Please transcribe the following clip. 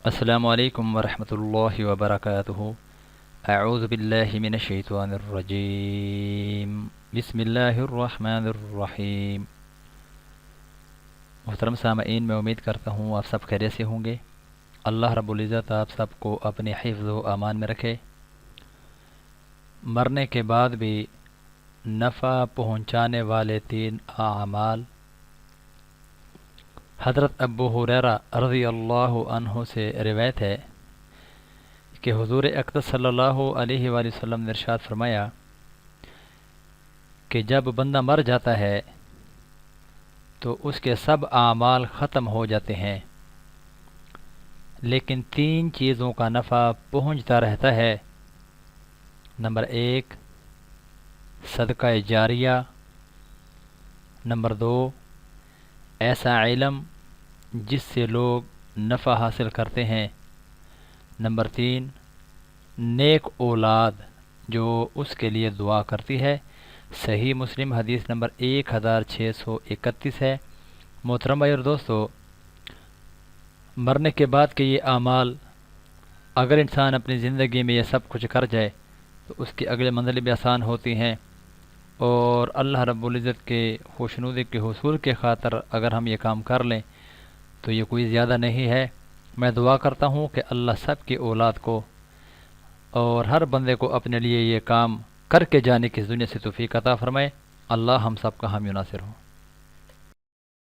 السلام علیکم ورحمۃ اللہ وبرکاتہ۔ اعوذ باللہ من الشیطان الرجیم، بسم اللہ الرحمن الرحیم۔ محترم سامعین، میں امید کرتا ہوں آپ سب خیریت سے ہوں گے۔ اللہ رب العزت آپ سب کو اپنے حفظ و امان میں رکھے۔ مرنے کے بعد بھی نفع پہنچانے والے 3 اعمال۔ حضرت ابو ہریرہ رضی اللہ عنہ سے روایت ہے کہ حضور اقدس صلی اللہ علیہ وآلہ وسلم نے ارشاد فرمایا کہ جب بندہ مر جاتا ہے تو اس کے سب اعمال ختم ہو جاتے ہیں، لیکن 3 چیزوں کا نفع پہنچتا رہتا ہے۔ نمبر 1، صدقہ جاریہ۔ نمبر 2، ایسا علم جس سے لوگ نفع حاصل کرتے ہیں۔ نمبر 3، نیک اولاد جو اس کے لیے دعا کرتی ہے۔ صحیح مسلم حدیث نمبر 1631 ہے۔ محترم بھائی اور دوستو، مرنے کے بعد کے یہ اعمال اگر انسان اپنی زندگی میں یہ سب کچھ کر جائے تو اس کی اگلے منزل بھی آسان ہوتی ہیں، اور اللہ رب العزت کے خوشنودی کے حصول کے خاطر اگر ہم یہ کام کر لیں تو یہ کوئی زیادہ نہیں ہے۔ میں دعا کرتا ہوں کہ اللہ سب کی اولاد کو اور ہر بندے کو اپنے لیے یہ کام کر کے جانے کی دنیا سے توفیق عطا فرمائے۔ اللہ ہم سب کا حامی و ناصر ہو۔